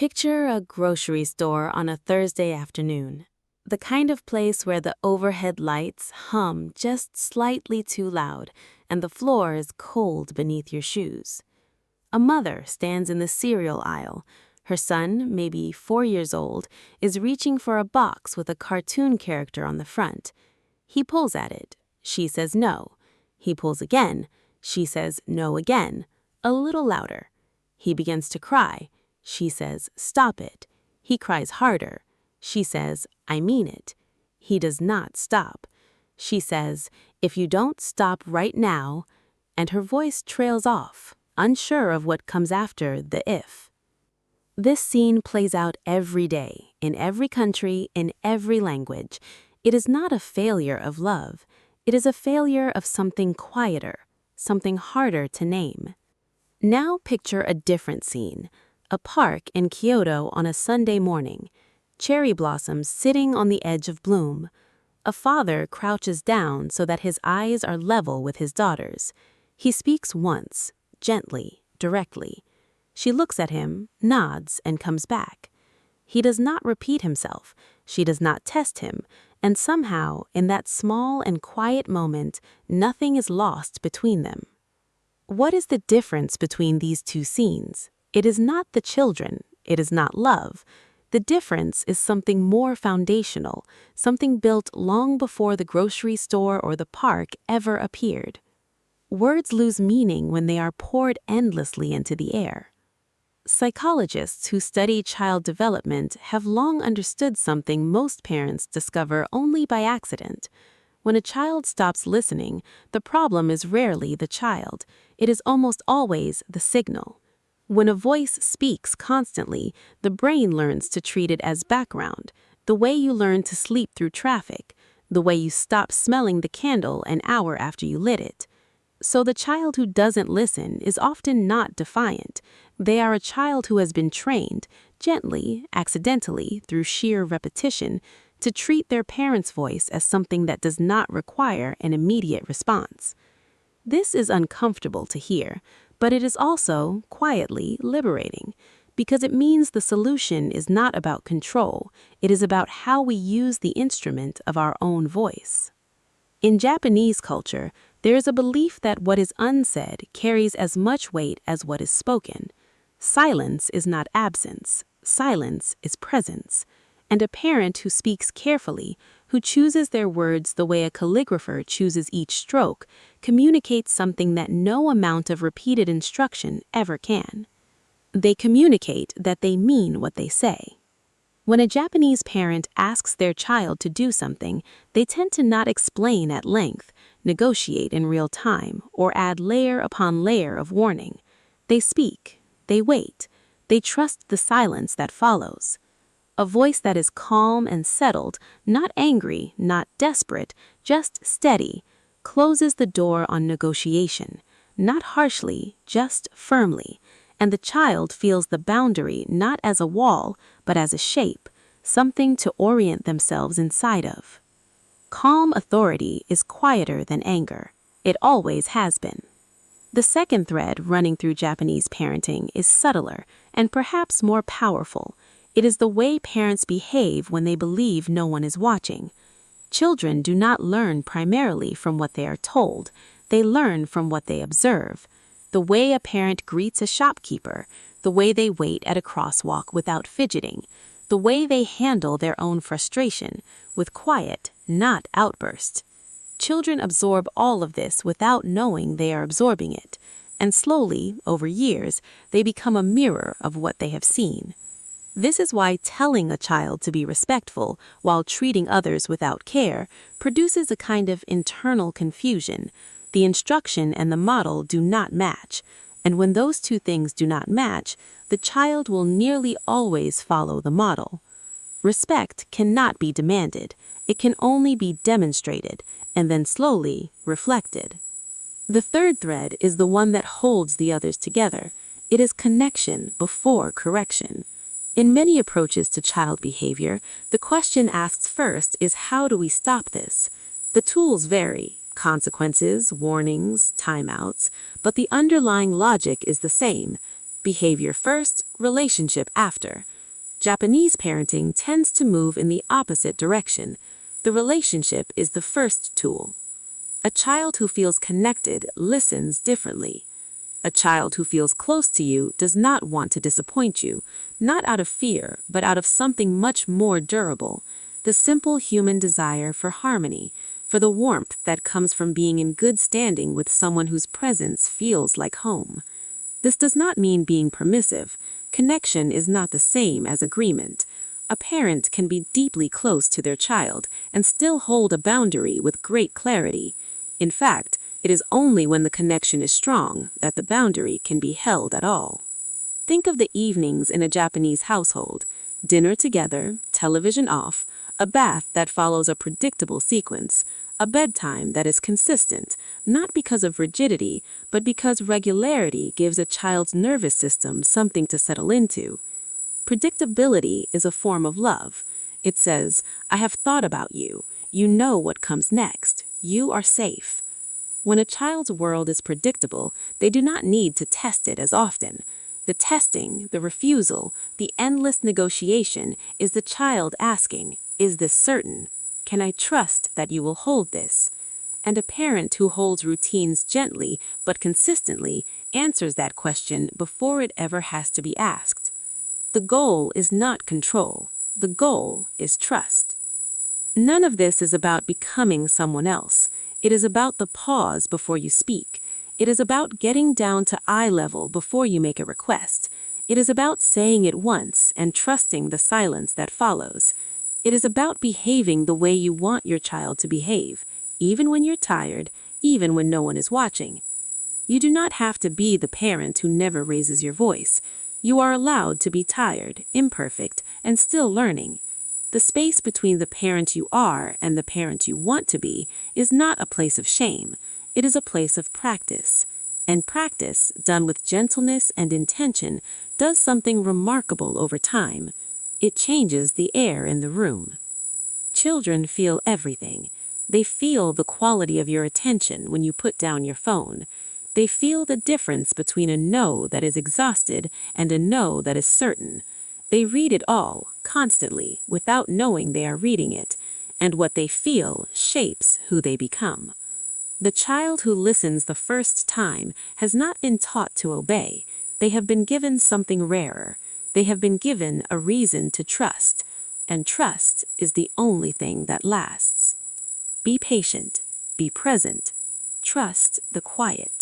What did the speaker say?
Picture a grocery store on a Thursday afternoon. The kind of place where the overhead lights hum just slightly too loud and the floor is cold beneath your shoes. A mother stands in the cereal aisle. Her son, maybe 4 years old, is reaching for a box with a cartoon character on the front. He pulls at it. She says no. He pulls again. She says no again, a little louder. He begins to cry. She says, "Stop it." He cries harder. She says, "I mean it." He does not stop. She says, "If you don't stop right now," and her voice trails off, unsure of what comes after the if. This scene plays out every day, in every country, in every language. It is not a failure of love. It is a failure of something quieter, something harder to name. Now picture a different scene. A park in Kyoto on a Sunday morning. Cherry blossoms sitting on the edge of bloom. A father crouches down so that his eyes are level with his daughter's. He speaks once, gently, directly. She looks at him, nods, and comes back. He does not repeat himself. She does not test him. And somehow, in that small and quiet moment, nothing is lost between them. What is the difference between these two scenes? It is not the children. It is not love. The difference is something more foundational, something built long before the grocery store or the park ever appeared. Words lose meaning when they are poured endlessly into the air. Psychologists who study child development have long understood something most parents discover only by accident. When a child stops listening, the problem is rarely the child. It is almost always the signal. When a voice speaks constantly, the brain learns to treat it as background, the way you learn to sleep through traffic, the way you stop smelling the candle an hour after you lit it. So the child who doesn't listen is often not defiant. They are a child who has been trained, gently, accidentally, through sheer repetition, to treat their parent's voice as something that does not require an immediate response. This is uncomfortable to hear, but it is also, quietly, liberating, because it means the solution is not about control, it is about how we use the instrument of our own voice. In Japanese culture, there is a belief that what is unsaid carries as much weight as what is spoken. Silence is not absence, silence is presence. And a parent who speaks carefully, who chooses their words the way a calligrapher chooses each stroke, communicates something that no amount of repeated instruction ever can. They communicate that they mean what they say. When a Japanese parent asks their child to do something, they tend to not explain at length, negotiate in real time, or add layer upon layer of warning. They speak, they wait, they trust the silence that follows. A voice that is calm and settled, not angry, not desperate, just steady, closes the door on negotiation, not harshly, just firmly, and the child feels the boundary not as a wall, but as a shape, something to orient themselves inside of. Calm authority is quieter than anger. It always has been. The second thread running through Japanese parenting is subtler and perhaps more powerful. It is the way parents behave when they believe no one is watching. Children do not learn primarily from what they are told. They learn from what they observe. The way a parent greets a shopkeeper, the way they wait at a crosswalk without fidgeting, the way they handle their own frustration, with quiet, not outburst. Children absorb all of this without knowing they are absorbing it, and slowly, over years, they become a mirror of what they have seen. This is why telling a child to be respectful while treating others without care produces a kind of internal confusion. The instruction and the model do not match, and when those two things do not match, the child will nearly always follow the model. Respect cannot be demanded. It can only be demonstrated, and then slowly reflected. The third thread is the one that holds the others together. It is connection before correction. In many approaches to child behavior, the question asked first is how do we stop this? The tools vary, consequences, warnings, timeouts, but the underlying logic is the same. Behavior first, relationship after. Japanese parenting tends to move in the opposite direction. The relationship is the first tool. A child who feels connected listens differently. A child who feels close to you does not want to disappoint you, not out of fear, but out of something much more durable, the simple human desire for harmony, for the warmth that comes from being in good standing with someone whose presence feels like home. This does not mean being permissive. Connection is not the same as agreement. A parent can be deeply close to their child and still hold a boundary with great clarity. In fact, it is only when the connection is strong that the boundary can be held at all. Think of the evenings in a Japanese household: dinner together, television off, a bath that follows a predictable sequence, a bedtime that is consistent, not because of rigidity, but because regularity gives a child's nervous system something to settle into. Predictability is a form of love. It says, "I have thought about you. You know what comes next. You are safe." When a child's world is predictable, they do not need to test it as often. The testing, the refusal, the endless negotiation is the child asking, "Is this certain? Can I trust that you will hold this?" And a parent who holds routines gently but consistently answers that question before it ever has to be asked. The goal is not control. The goal is trust. None of this is about becoming someone else. It is about the pause before you speak. It is about getting down to eye level before you make a request. It is about saying it once and trusting the silence that follows. It is about behaving the way you want your child to behave, even when you're tired, even when no one is watching. You do not have to be the parent who never raises your voice. You are allowed to be tired, imperfect, and still learning. The space between the parent you are and the parent you want to be is not a place of shame. It is a place of practice. And practice, done with gentleness and intention, does something remarkable over time. It changes the air in the room. Children feel everything. They feel the quality of your attention when you put down your phone. They feel the difference between a no that is exhausted and a no that is certain. They read it all, constantly, without knowing they are reading it, and what they feel shapes who they become. The child who listens the first time has not been taught to obey. They have been given something rarer. They have been given a reason to trust, and trust is the only thing that lasts. Be patient. Be present. Trust the quiet.